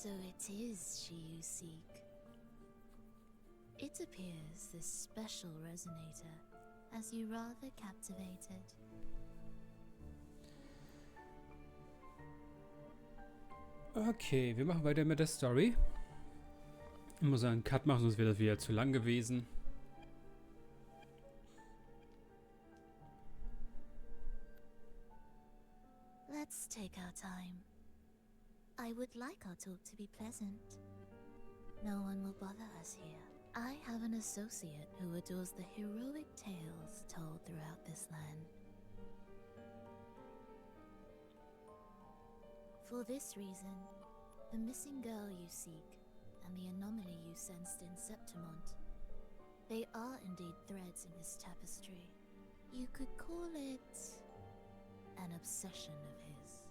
So it is she you seek. It appears this special resonator has you rather captivated. Okay, wir machen weiter mit der Story. Ich muss einen Cut machen, sonst wäre das wieder zu lang gewesen. Let's take our time. I would like our talk to be pleasant. No one will bother us here. I have an associate who adores the heroic tales told throughout this land. For this reason, the missing girl you seek and the anomaly you sensed in Septimont, they are indeed threads in this tapestry. You could call it an obsession of his.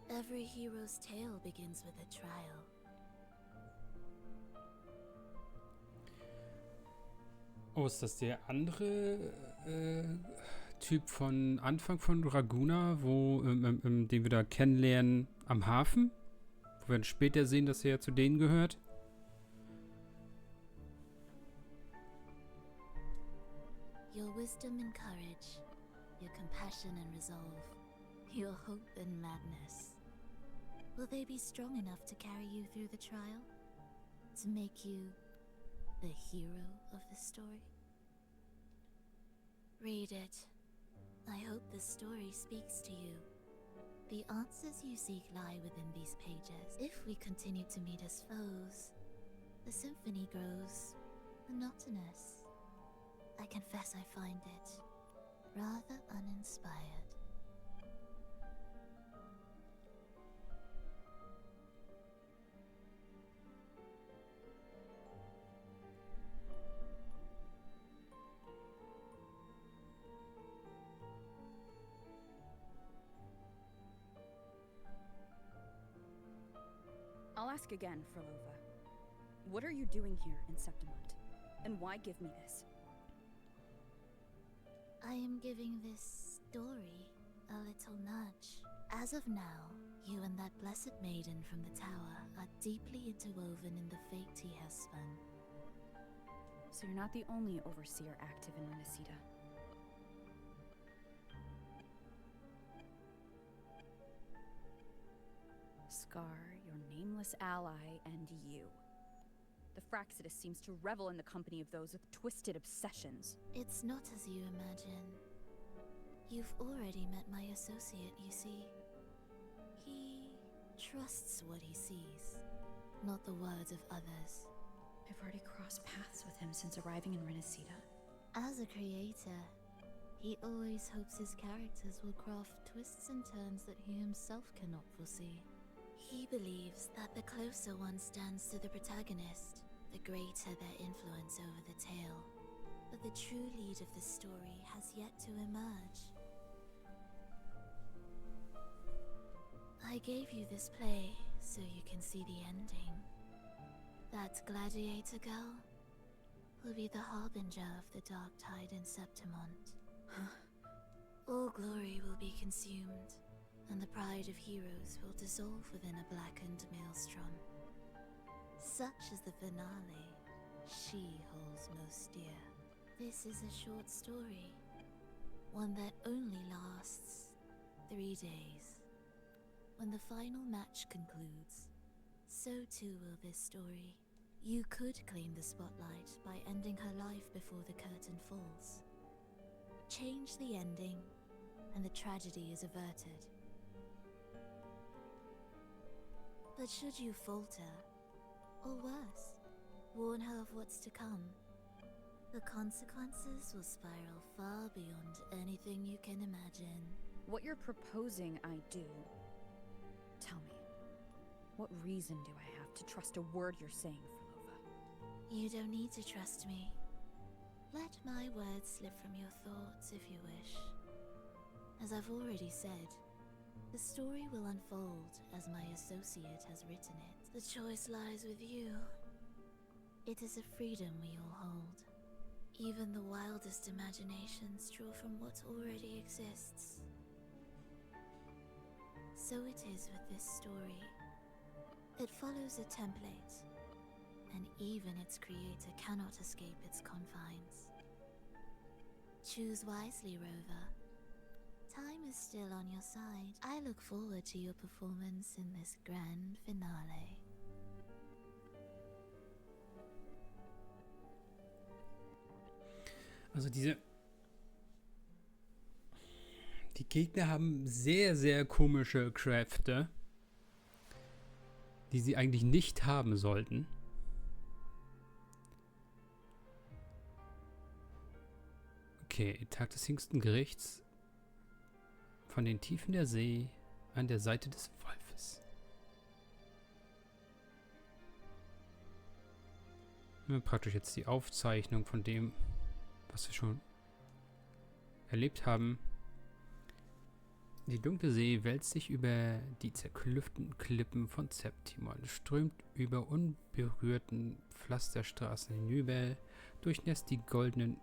Every hero's tale begins with a trial. Oh, ist das der andere Typ von Anfang von Raguna, wo den wir da kennenlernen am Hafen? Wo wir dann später sehen, dass er zu denen gehört? Your wisdom and courage, your compassion and resolve, your hope and madness. Will they be strong enough to carry you through the trial? To make you the hero of the story? Read it. I hope the story speaks to you. The answers you seek lie within these pages. If we continue to meet as foes, the symphony grows monotonous. I confess I find it rather uninspired. I'll ask again, Frolova. What are you doing here in Septimont? And why give me this? I am giving this story a little nudge. As of now, you and that blessed maiden from the tower are deeply interwoven in the fate he has spun. So you're not the only overseer active in Renacida. Scar, your nameless ally, and you. The Fraxidus seems to revel in the company of those with twisted obsessions. It's not as you imagine. You've already met my associate, you see. He trusts what he sees, not the words of others. I've already crossed paths with him since arriving in Renacida. As a creator, he always hopes his characters will craft twists and turns that he himself cannot foresee. He believes that the closer one stands to the protagonist, the greater their influence over the tale. But the true lead of the story has yet to emerge. I gave you this play so you can see the ending. That gladiator girl will be the harbinger of the dark tide in Septimont. All glory will be consumed, and the pride of heroes will dissolve within a blackened maelstrom. Such is the finale she holds most dear. This is a short story, one that only lasts 3 days. When the final match concludes, so too will this story. You could claim the spotlight by ending her life before the curtain falls. Change the ending, and the tragedy is averted. But should you falter, or worse, warn her of what's to come, the consequences will spiral far beyond anything you can imagine. What you're proposing I do. Tell me, what reason do I have to trust a word you're saying, Frolova? You don't need to trust me. Let my words slip from your thoughts if you wish. As I've already said, the story will unfold as my associate has written it. The choice lies with you. It is a freedom we all hold. Even the wildest imaginations draw from what already exists. So it is with this story. It follows a template, and even its creator cannot escape its confines. Choose wisely, Rover. Time is still on your side. I look forward to your performance in this grand finale. Also die Gegner haben sehr, sehr komische Kräfte, die sie eigentlich nicht haben sollten. Okay, Tag des jüngsten Gerichts von den Tiefen der See an der Seite des Wolfes. Ja, praktisch jetzt die Aufzeichnung von dem, was wir schon erlebt haben. Die dunkle See wälzt sich über die zerklüfteten Klippen von Septimon, strömt über unberührten Pflasterstraßen hinüber, durchnässt die goldenen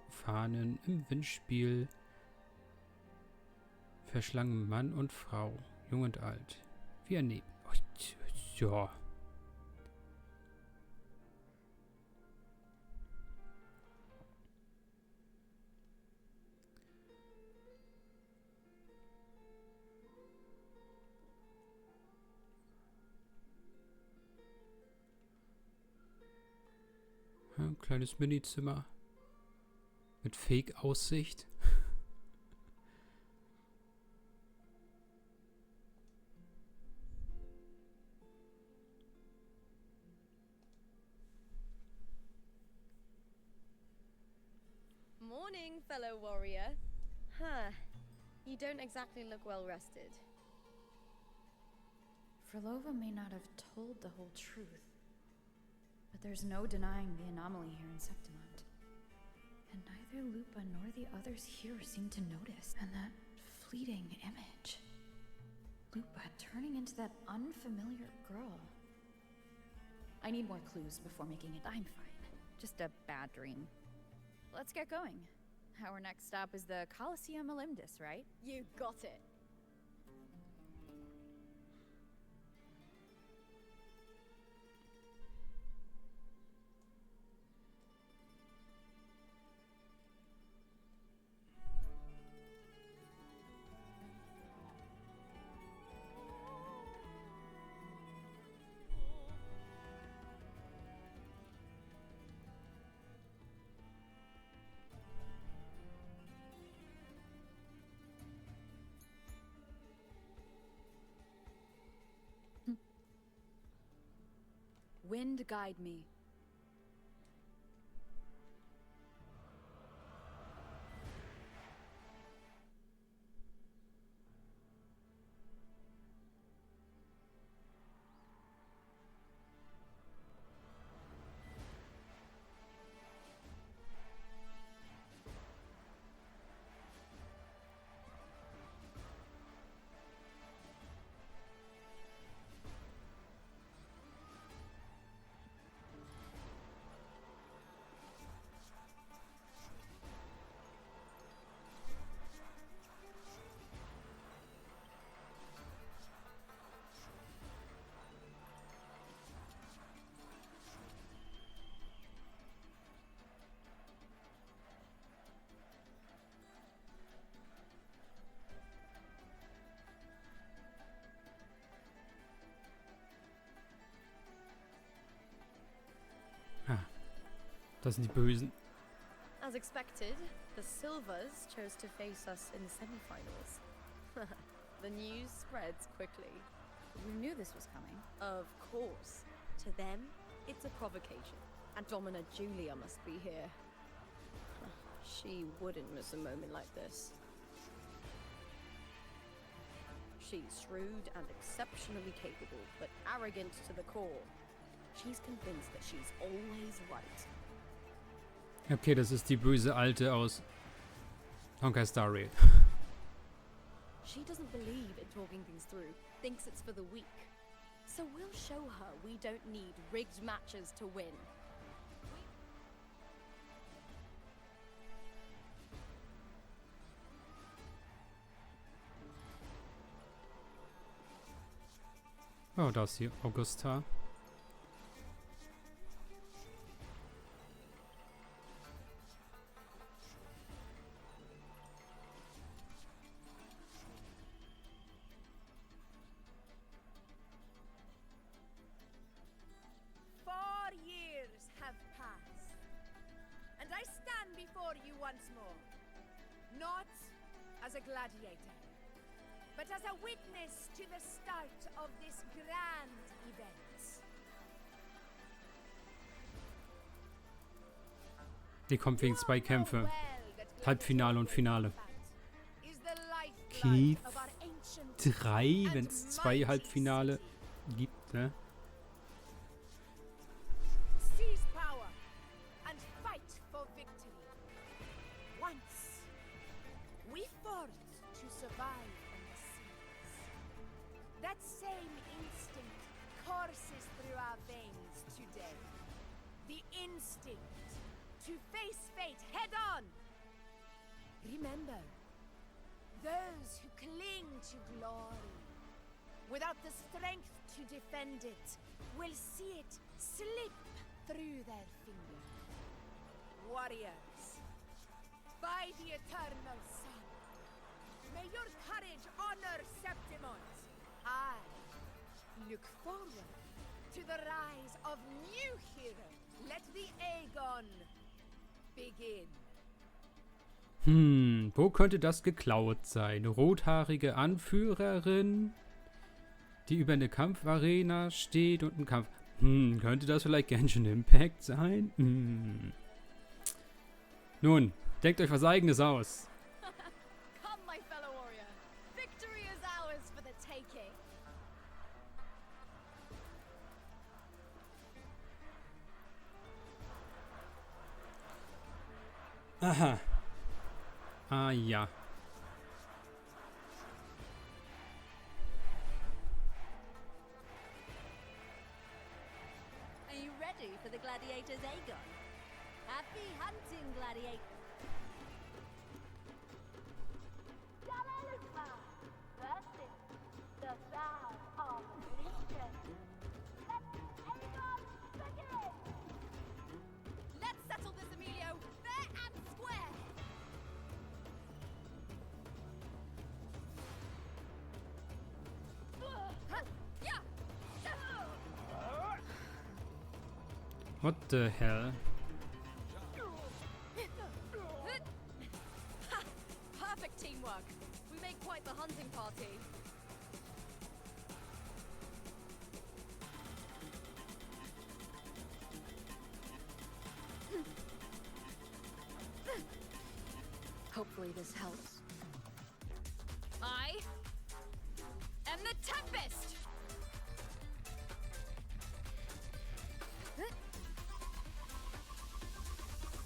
Fahnen im Windspiel, verschlangen Mann und Frau, jung und alt, wie ein Nebel. Ja. Ein kleines Minizimmer mit Fake-Aussicht. Morning, fellow warrior. Huh. You don't exactly look well rested. Frolova may not have told the whole truth, but there's no denying the anomaly here in Septimont. And neither Lupa nor the others here seem to notice. And that fleeting image. Lupa turning into that unfamiliar girl. I need more clues before making it. I'm fine. Just a bad dream. Let's get going. Our next stop is the Colosseum Olympus, right? You got it. Wind guide me. Das sind die Bösen. As expected, the Silvers chose to face us in the semi-finals. The news spreads quickly. We knew this was coming. Of course. To them, it's a provocation. And Domina Julia must be here. She wouldn't miss a moment like this. She's shrewd and exceptionally capable, but arrogant to the core. She's convinced that she's always right. Okay, das ist die böse Alte aus Honkai Star Rail. She doesn't believe in talking things through, thinks it's for the weak. So we'll show her we don't need rigged matches to win. Oh, da ist sie, Augusta. Before you once more, not as a gladiator, but as a witness to the start of this grand event. Die kommt wegen 2 Kämpfe. Halbfinale und Finale. Okay, 3, wenn es 2 Halbfinale gibt, ne? That same instinct courses through our veins today. The instinct to face fate head on. Remember, those who cling to glory without the strength to defend it will see it slip through their fingers. Warriors, by the eternal sun, may your courage honor Septimont. I look forward to the rise of new heroes. Let the Aegon begin. Wo könnte das geklaut sein? Rothaarige Anführerin, die über eine Kampfarena steht und einen Kampf... könnte das vielleicht Genshin Impact sein? Nun, denkt euch was Eigenes aus. Come, my fellow warrior. Victory is ours for the taking. Aha. Ah ja. Are you ready for the gladiator's Aegon? Happy hunting, gladiator. Let's settle this, Emilio, fair and square. What the hell? Perfect teamwork. We make quite the hunting party. Hopefully this helps. I am the Tempest!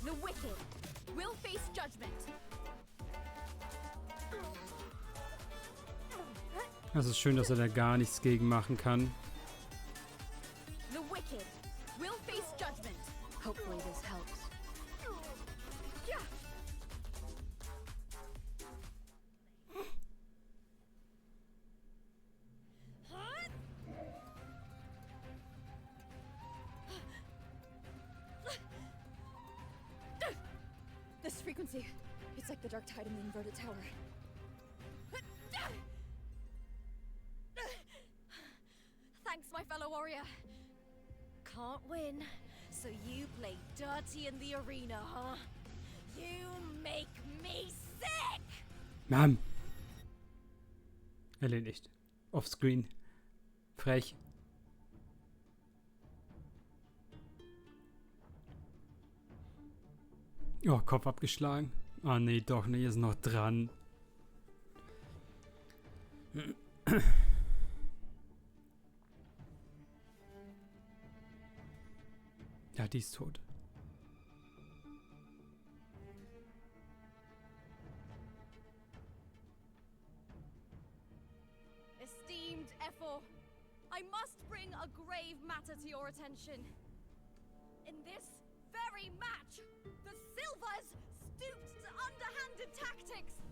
The wicked will face judgment. Es ist schön, dass er da gar nichts gegen machen kann. The wicked will face judgment. Hopefully this helps. This frequency, it's like the dark tide in the inverted tower. Thanks, my fellow warrior. Can't win, so you play dirty in the arena, huh? You make me sick! Mann. Erledigt. Offscreen. Frech. Oh, Kopf abgeschlagen. Ah, nee, doch nicht. Ist noch dran. Ja, die ist tot. Esteemed Ephor, I must bring a grave matter to your attention. In this very match, the Silvers stooped to underhanded tactics.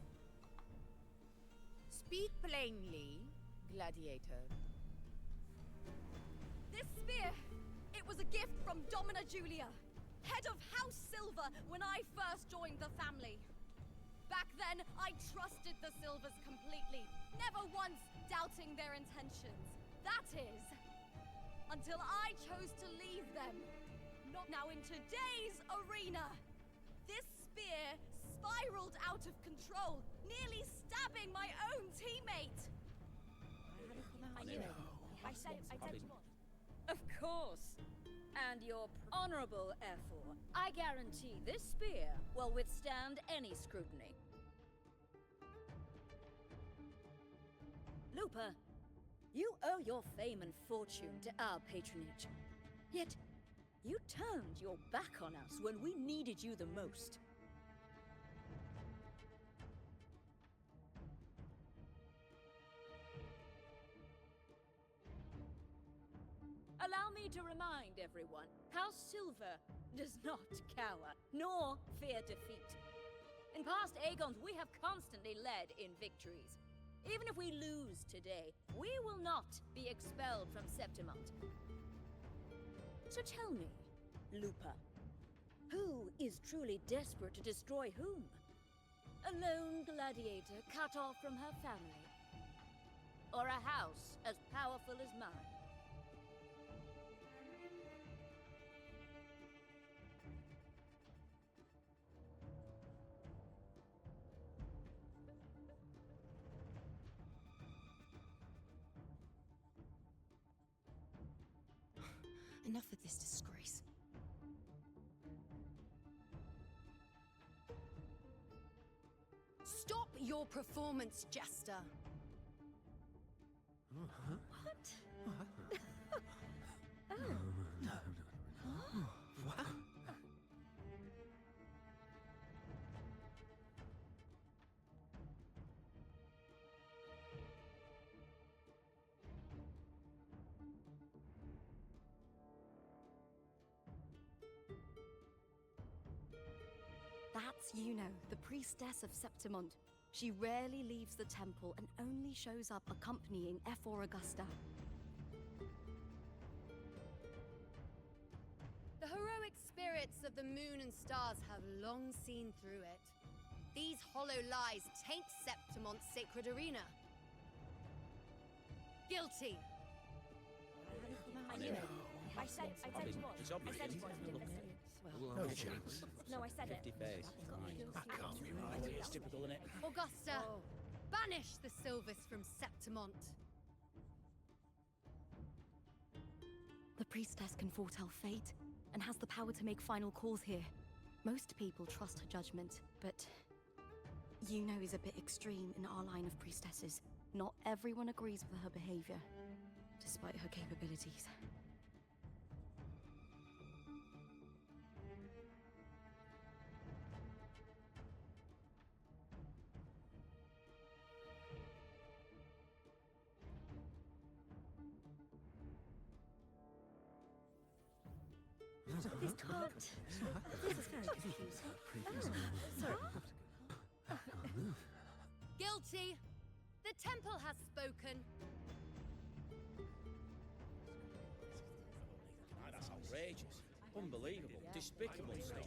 Speak plainly, gladiator. This spear, it was a gift from Domina Julia, head of House Silver when I first joined the family. Back then, I trusted the Silvers completely, never once doubting their intentions. That is, until I chose to leave them. Not now in today's arena. This spear spiraled out of control, nearly stabbing my own teammate. I knew it. I said more. Of course. And your honorable effort. I guarantee this spear will withstand any scrutiny. Lupa, you owe your fame and fortune to our patronage. Yet, you turned your back on us when we needed you the most. Allow me to remind everyone, House Silver does not cower, nor fear defeat. In past Aegons, we have constantly led in victories. Even if we lose today, we will not be expelled from Septimont. So tell me, Lupa, who is truly desperate to destroy whom? A lone gladiator cut off from her family? Or a house as powerful as mine? Enough of this disgrace. Stop your performance, Jester! What? That's Yuno, the priestess of Septimont. She rarely leaves the temple and only shows up accompanying Ephor Augusta. The heroic spirits of the moon and stars have long seen through it. These hollow lies taint Septimont's sacred arena. Guilty! I knew it. I said more. It's I obvious. said more. No chance. No, I said it. 50 face. That can't be right. It's typical, isn't it? Augusta, banish the Silvers from Septimont. The priestess can foretell fate and has the power to make final calls here. Most people trust her judgment, but Yuno is a bit extreme in our line of priestesses. Not everyone agrees with her behavior, despite her capabilities. This can't. This is very confusing. Sorry. Guilty! The temple has spoken. That's outrageous. Unbelievable. Despicable stuff.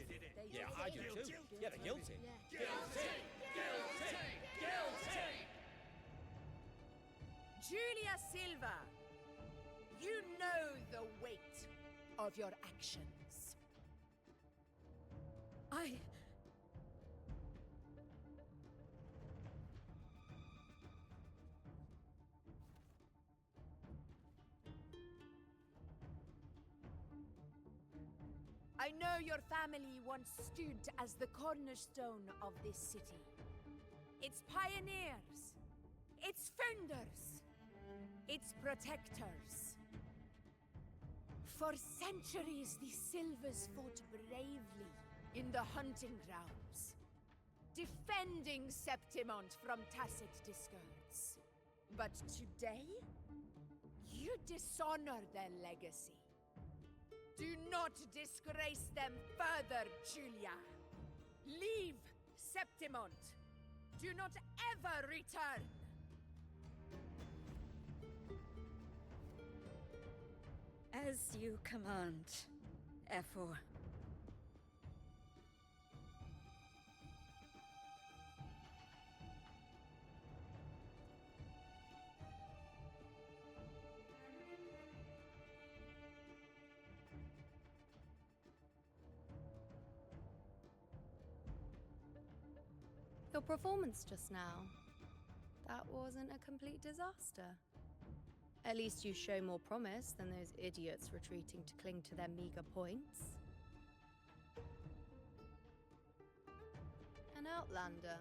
Yeah, I do too. Yeah, they're guilty. Guilty! Guilty! Guilty! Julia Silva, you know the weight of your actions. I know your family once stood as the cornerstone of this city. Its pioneers, its founders, its protectors. For centuries, the Silvers fought bravely in the hunting grounds, defending Septimont from tacit discords. But today, you dishonor their legacy. Do not disgrace them further, Julia. Leave Septimont. Do not ever return. As you command, Efor. Your performance just now, that wasn't a complete disaster. At least you show more promise than those idiots retreating to cling to their meager points. An outlander.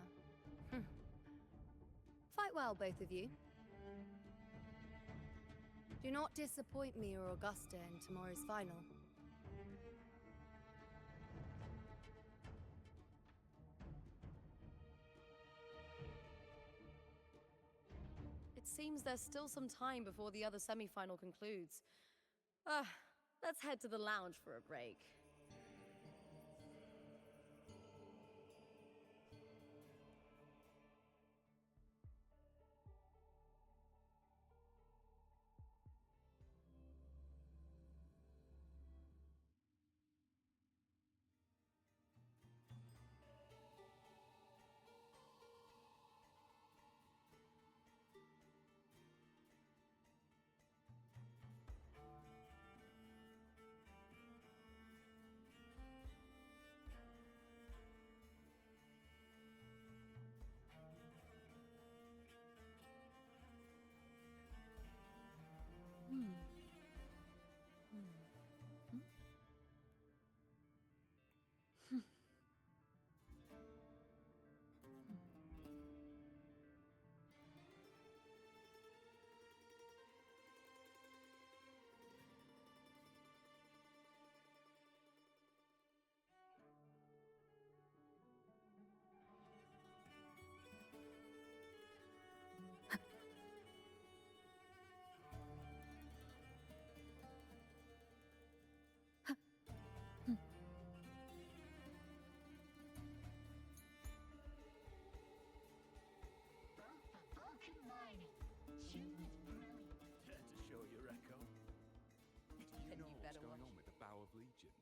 Fight well, both of you. Do not disappoint me or Augusta in tomorrow's final. It seems there's still some time before the other semi-final concludes. Let's head to the lounge for a break. Care to show your echo? You know what's going on with the Bow of Legions?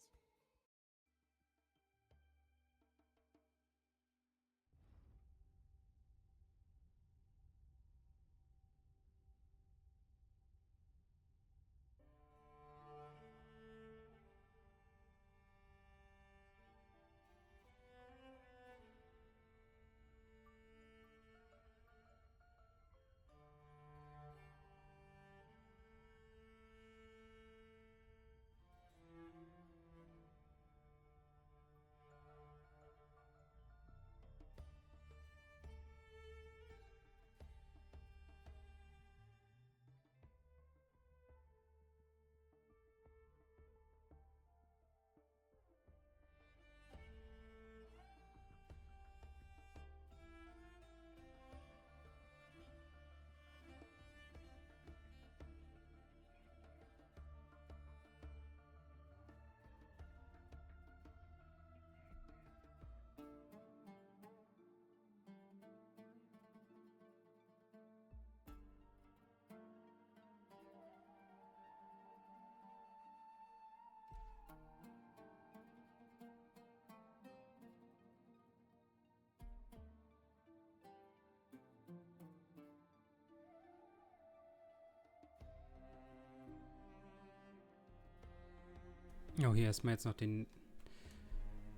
Oh, hier erstmal jetzt noch den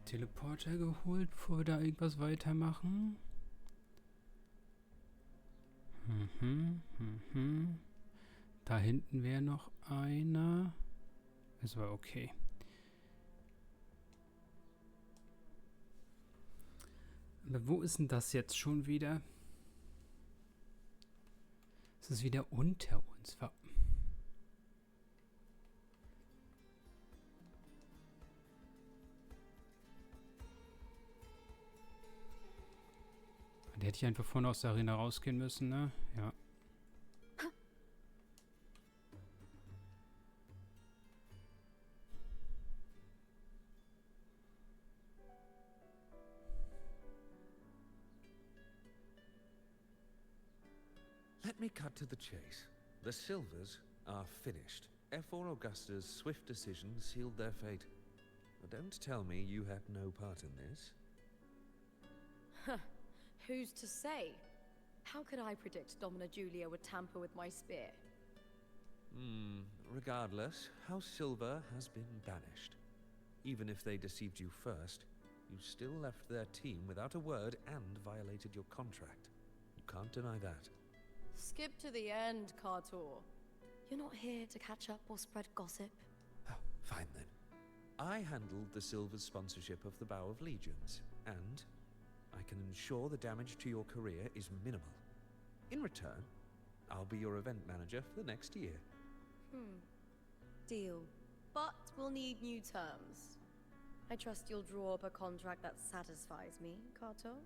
Teleporter geholt, bevor wir da irgendwas weitermachen. Da hinten wäre noch einer. Das war okay. Aber wo ist denn das jetzt schon wieder? Es ist wieder unter uns. Da hätte ich einfach vorne aus der Arena rausgehen müssen, ne? Ja. Let me cut to the chase. The Silvers are finished. F4 Augusta's swift decision sealed their fate. But don't tell me you had no part in this. Who's to say? How could I predict Domina Julia would tamper with my spear? Regardless, House Silver has been banished. Even if they deceived you first, you still left their team without a word and violated your contract. You can't deny that. Skip to the end, Cartor. You're not here to catch up or spread gossip. Oh, fine then. I handled the Silver's sponsorship of the Bow of Legions, and I can ensure the damage to your career is minimal. In return, I'll be your event manager for the next year. Deal. But we'll need new terms. I trust you'll draw up a contract that satisfies me, Cartor?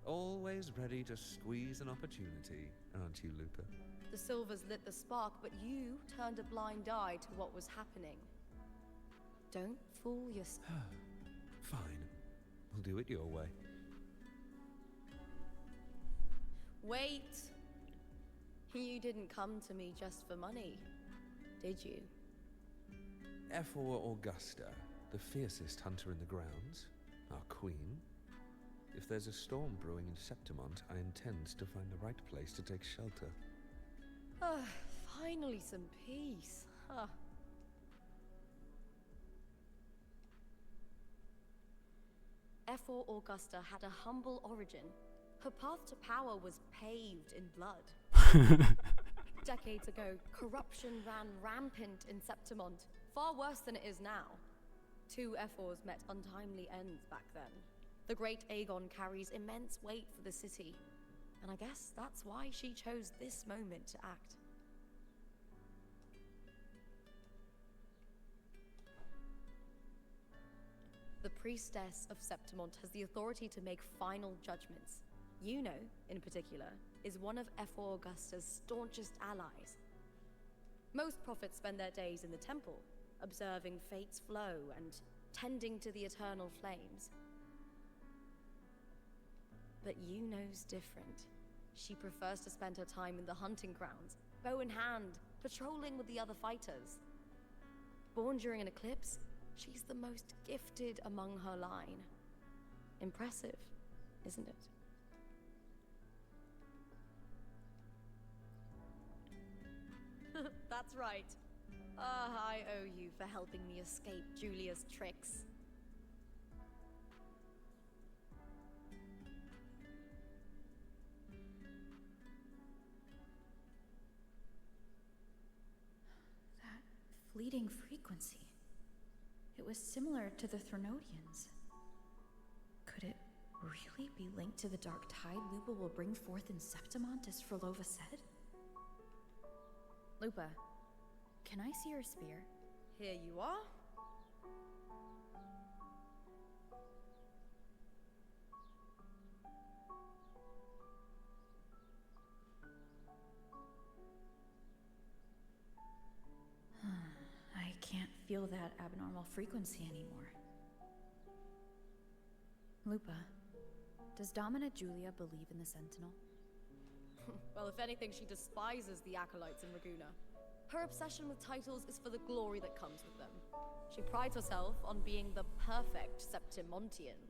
Always ready to squeeze an opportunity, aren't you, Lupa? The Silvers lit the spark, but you turned a blind eye to what was happening. Don't fool yourself. Fine. We'll do it your way. Wait! You didn't come to me just for money, did you? F4 Augusta, the fiercest hunter in the grounds, our queen. If there's a storm brewing in Septimont, I intend to find the right place to take shelter. Finally some peace. F4 Augusta had a humble origin. Her path to power was paved in blood. Decades ago, corruption ran rampant in Septimont, far worse than it is now. 2 F4s met untimely ends back then. The great Aegon carries immense weight for the city, and I guess that's why she chose this moment to act. The priestess of Septimont has the authority to make final judgments. You know, in particular, is one of F4 Augusta's staunchest allies. Most prophets spend their days in the temple, observing fate's flow and tending to the eternal flames. But Yuno's different. She prefers to spend her time in the hunting grounds, bow in hand, patrolling with the other fighters. Born during an eclipse, she's the most gifted among her line. Impressive, isn't it? That's right. I owe you for helping me escape Julia's tricks. That fleeting frequency. It was similar to the Threnodians. Could it really be linked to the dark tide Lupa will bring forth in Septimont, as Frolova said? Lupa, can I see your spear? Here you are. I can't feel that abnormal frequency anymore. Lupa, does Domina Julia believe in the Sentinel? Well, if anything, she despises the acolytes in Raguna. Her obsession with titles is for the glory that comes with them. She prides herself on being the perfect Septimontian.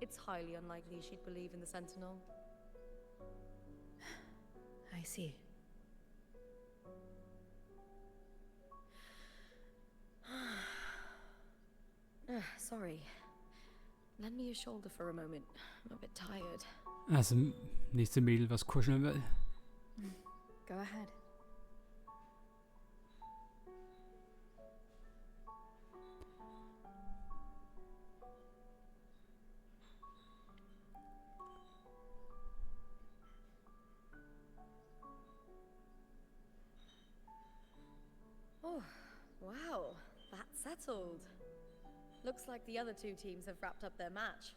It's highly unlikely she'd believe in the Sentinel. I see. Sorry. Lend me your shoulder for a moment. I'm a bit tired. Altså, næste Mädel, was kuscheln will. Go ahead. Oh, wow. That's settled. Looks like the other 2 teams have wrapped up their match.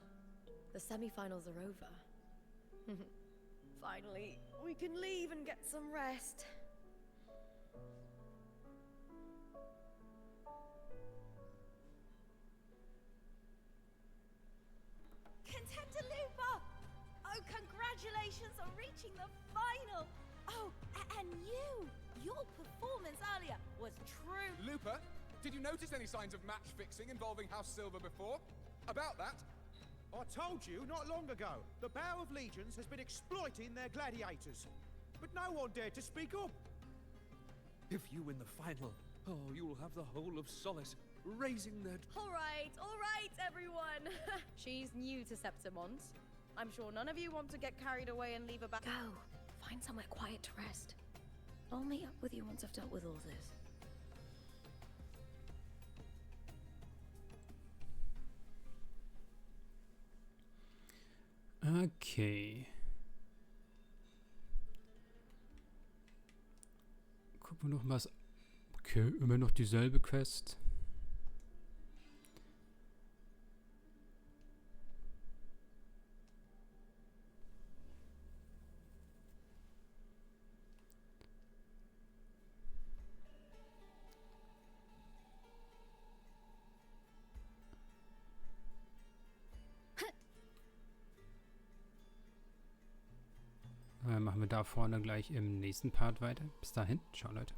The semi-finals are over. Finally, we can leave and get some rest. Contender Lupa! Oh, congratulations on reaching the final! Oh, and you Your performance earlier was true. Lupa, did you notice any signs of match fixing involving House Silver before? About that? I told you not long ago, the Bow of Legions has been exploiting their gladiators. But no one dared to speak up. If you win the final, you'll have the whole of Solace raising their... All right, everyone. She's new to Septimont. I'm sure none of you want to get carried away and leave her back. Go. Find somewhere quiet to rest. I'll meet up with you once I've dealt with all this. Okay. Gucken wir noch was. Okay, immer noch dieselbe Quest. Machen wir da vorne gleich im nächsten Part weiter. Bis dahin, ciao Leute.